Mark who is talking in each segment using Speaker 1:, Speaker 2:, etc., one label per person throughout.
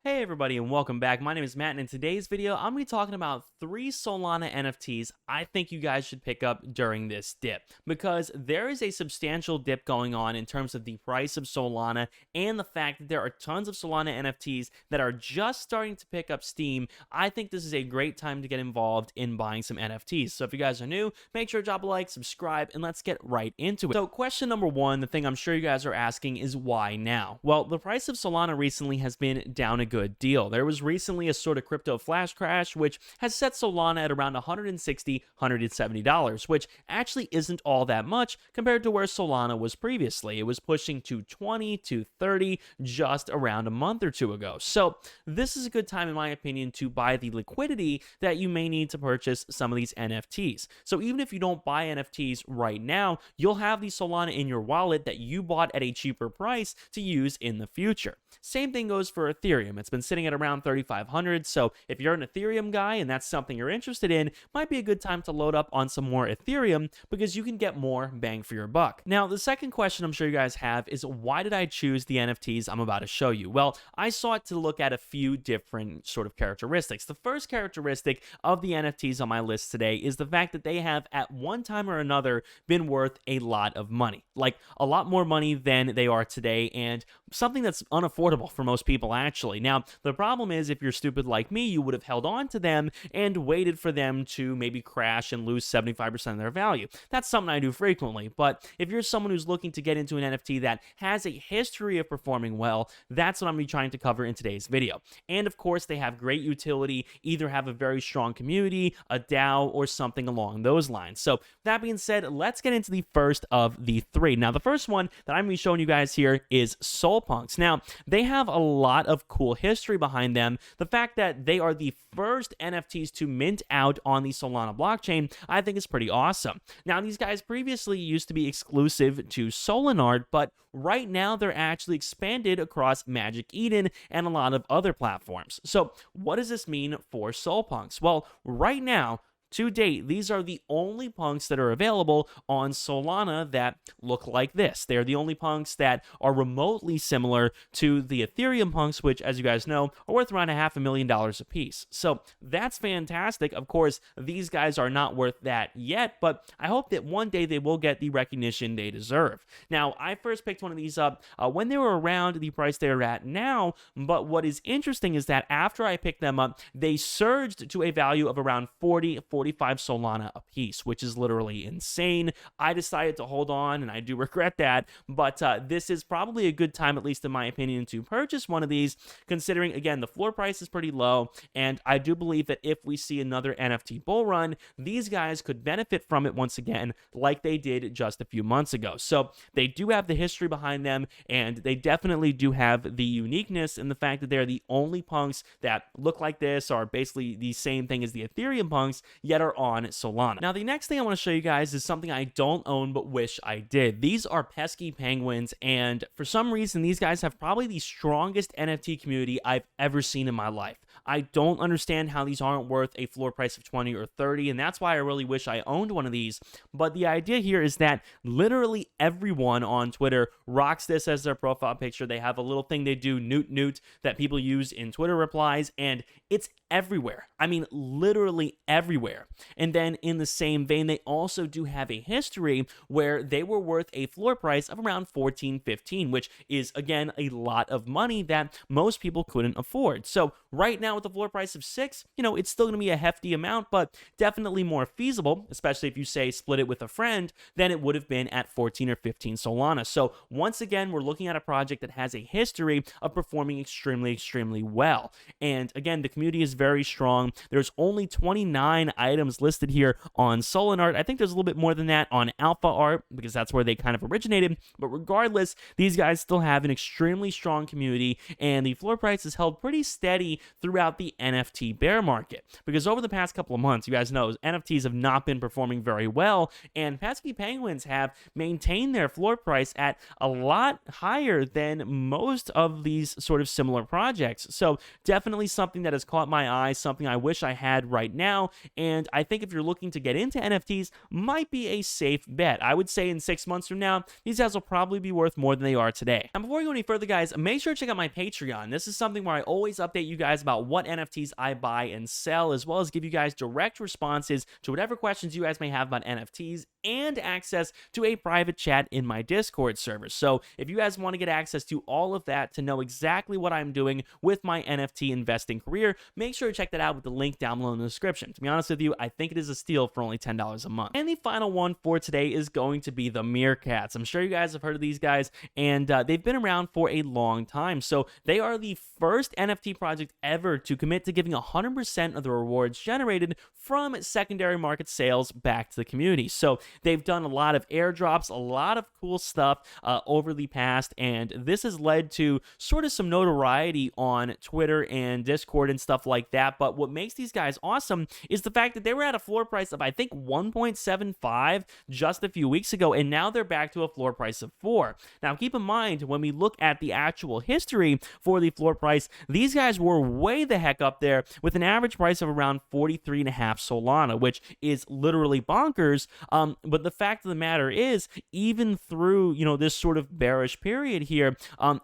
Speaker 1: Hey everybody and welcome back. My name is Matt and in today's video I'm going to be talking about 3 Solana NFTs I think you guys should pick up during this dip because there is a substantial dip going on in terms of the price of Solana and the fact that there are tons of Solana NFTs that are just starting to pick up steam. I think this is a great time to get involved in buying some NFTs. So if you guys are new, make sure to drop a like, subscribe, and let's get right into it. So question number 1, the thing I'm sure you guys are asking is why now? Well, the price of Solana recently has been down a good deal. There was recently a sort of crypto flash crash, which has set Solana at around $160, $170, which actually isn't all that much compared to where Solana was previously. It was pushing to 20 to 30 just around a month or two ago. So this is a good time, in my opinion, to buy the liquidity that you may need to purchase some of these NFTs. So even if you don't buy NFTs right now, you'll have the Solana in your wallet that you bought at a cheaper price to use in the future. Same thing goes for Ethereum. It's been sitting at around 3,500. So if you're an Ethereum guy and that's something you're interested in, might be a good time to load up on some more Ethereum because you can get more bang for your buck. Now, the second question I'm sure you guys have is why did I choose the NFTs I'm about to show you? Well, I sought to look at a few different sort of characteristics. The first characteristic of the NFTs on my list today is the fact that they have at one time or another been worth a lot of money, like a lot more money than they are today, and something that's unaffordable for most people actually. Now, the problem is if you're stupid like me, you would have held on to them and waited for them to maybe crash and lose 75% of their value. That's something I do frequently, but if you're someone who's looking to get into an NFT that has a history of performing well, that's what I'm going to be trying to cover in today's video. And of course, they have great utility, either have a very strong community, a DAO, or something along those lines. So that being said, let's get into the first of the 3. Now, the first one that I'm going to be showing you guys here is Soulpunks. Now, they have a lot of cool history behind them. The fact that they are the first NFTs to mint out on the Solana blockchain, I think is pretty awesome. Now, these guys previously used to be exclusive to SOLANA, but right now they're actually expanded across Magic Eden and a lot of other platforms. So what does this mean for Soulpunks? Well, right now, to date, these are the only punks that are available on Solana that look like this. They're the only punks that are remotely similar to the Ethereum punks, which, as you guys know, are worth around $500,000 a piece. So that's fantastic. Of course, these guys are not worth that yet, but I hope that one day they will get the recognition they deserve. Now, I first picked one of these up when they were around the price they're at now, but what is interesting is that after I picked them up, they surged to a value of around 45 Solana a piece, which is literally insane. I decided to hold on, and I do regret that, but this is probably a good time, at least in my opinion, to purchase one of these, considering, again, the floor price is pretty low, and I do believe that if we see another NFT bull run, these guys could benefit from it once again, like they did just a few months ago. So they do have the history behind them, and they definitely do have the uniqueness in the fact that they're the only punks that look like this, are basically the same thing as the Ethereum punks, yet are on Solana. Now, the next thing I want to show you guys is something I don't own but wish I did. These are Pesky Penguins, and for some reason, these guys have probably the strongest NFT community I've ever seen in my life. I don't understand how these aren't worth a floor price of 20 or 30, and that's why I really wish I owned one of these. But the idea here is that literally everyone on Twitter rocks this as their profile picture. They have a little thing they do, newt newt, that people use in Twitter replies, and it's everywhere. I mean, literally everywhere. And then in the same vein, they also do have a history where they were worth a floor price of around 14, 15, which is, again, a lot of money that most people couldn't afford. So right now with the floor price of 6, it's still going to be a hefty amount, but definitely more feasible, especially if you say split it with a friend, than it would have been at 14 or 15 Solana. So once again, we're looking at a project that has a history of performing extremely, extremely well. And again, the community is very strong. There's only 29 items listed here on Solana. I think there's a little bit more than that on Alpha Art because that's where they kind of originated. But regardless, these guys still have an extremely strong community, and the floor price is held pretty steady throughout throughout the NFT bear market. Because over the past couple of months, you guys know NFTs have not been performing very well, and Pesky Penguins have maintained their floor price at a lot higher than most of these sort of similar projects. So definitely something that has caught my eye, something I wish I had right now, and I think if you're looking to get into NFTs, might be a safe bet. I would say in 6 months from now, these guys will probably be worth more than they are today. And before we go any further, guys, make sure to check out my Patreon. This is something where I always update you guys about what NFTs I buy and sell, as well as give you guys direct responses to whatever questions you guys may have about NFTs, and access to a private chat in my Discord server. So if you guys want to get access to all of that to know exactly what I'm doing with my NFT investing career, make sure to check that out with the link down below in the description. To be honest with you, I think it is a steal for only $10 a month. And the final one for today is going to be the Meerkats. I'm sure you guys have heard of these guys, and they've been around for a long time. So they are the first NFT project ever to commit to giving 100% of the rewards generated from secondary market sales back to the community. So they've done a lot of airdrops, a lot of cool stuff over the past, and this has led to sort of some notoriety on Twitter and Discord and stuff like that. But what makes these guys awesome is the fact that they were at a floor price of, I think, 1.75 just a few weeks ago, and now they're back to a floor price of 4. Now, keep in mind, when we look at the actual history for the floor price, these guys were way the heck up there with an average price of around 43.5 Solana, which is literally bonkers. But the fact of the matter is, even through, this sort of bearish period here,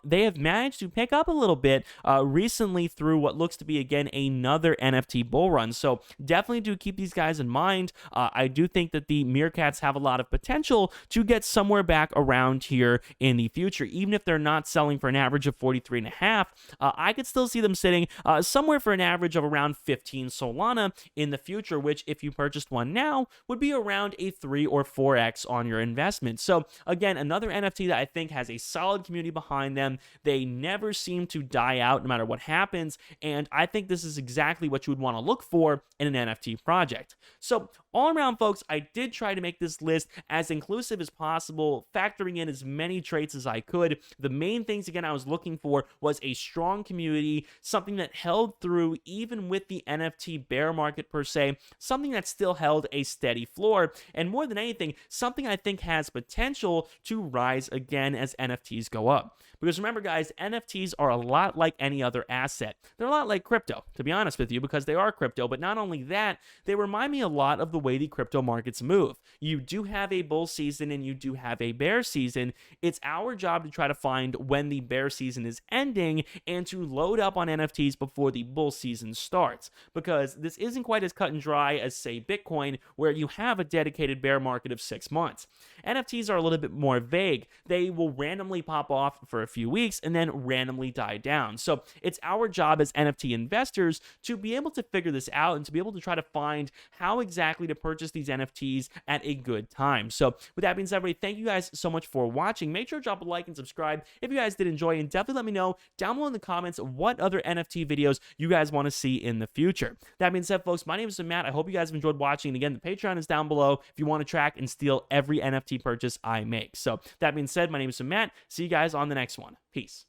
Speaker 1: they have managed to pick up a little bit recently through what looks to be, again, another NFT bull run. So definitely do keep these guys in mind. I do think that the Meerkats have a lot of potential to get somewhere back around here in the future. Even if they're not selling for an average of 43.5, I could still see them sitting somewhere for an average of around 15 Solana in the future, which, if you purchased one now, would be around a 3 or 4x on your investment. So again, another NFT that I think has a solid community behind them. They never seem to die out no matter what happens, and I think this is exactly what you would want to look for in an NFT project. So all around, folks, I did try to make this list as inclusive as possible, factoring in as many traits as I could. The main things, again, I was looking for was a strong community, something that held through even with the NFT bear market per se, something that still held a steady floor, and more than anything, something I think has potential to rise again as NFTs go up. Because remember, guys, NFTs are a lot like any other asset. They're a lot like crypto, to be honest with you, because they are crypto, but not only that, they remind me a lot of the way the crypto markets move. You do have a bull season and you do have a bear season. It's our job to try to find when the bear season is ending and to load up on NFTs before the bull season starts, because this isn't quite as cut and dry as, say, Bitcoin, where you have a dedicated bear market of 6 months. NFTs are a little bit more vague. They will randomly pop off for a few weeks and then randomly die down. So it's our job as NFT investors to be able to figure this out and to be able to try to find how exactly to purchase these NFTs at a good time. So with that being said, everybody, thank you guys so much for watching. Make sure to drop a like and subscribe if you guys did enjoy, and definitely let me know down below in the comments what other NFT videos you guys want to see in the future. That being said, folks, my name is Matt. I hope you guys have enjoyed watching. And again, the Patreon is down below if you want to track and steal every NFT purchase I make. So that being said, my name is Matt. See you guys on the next one. Peace.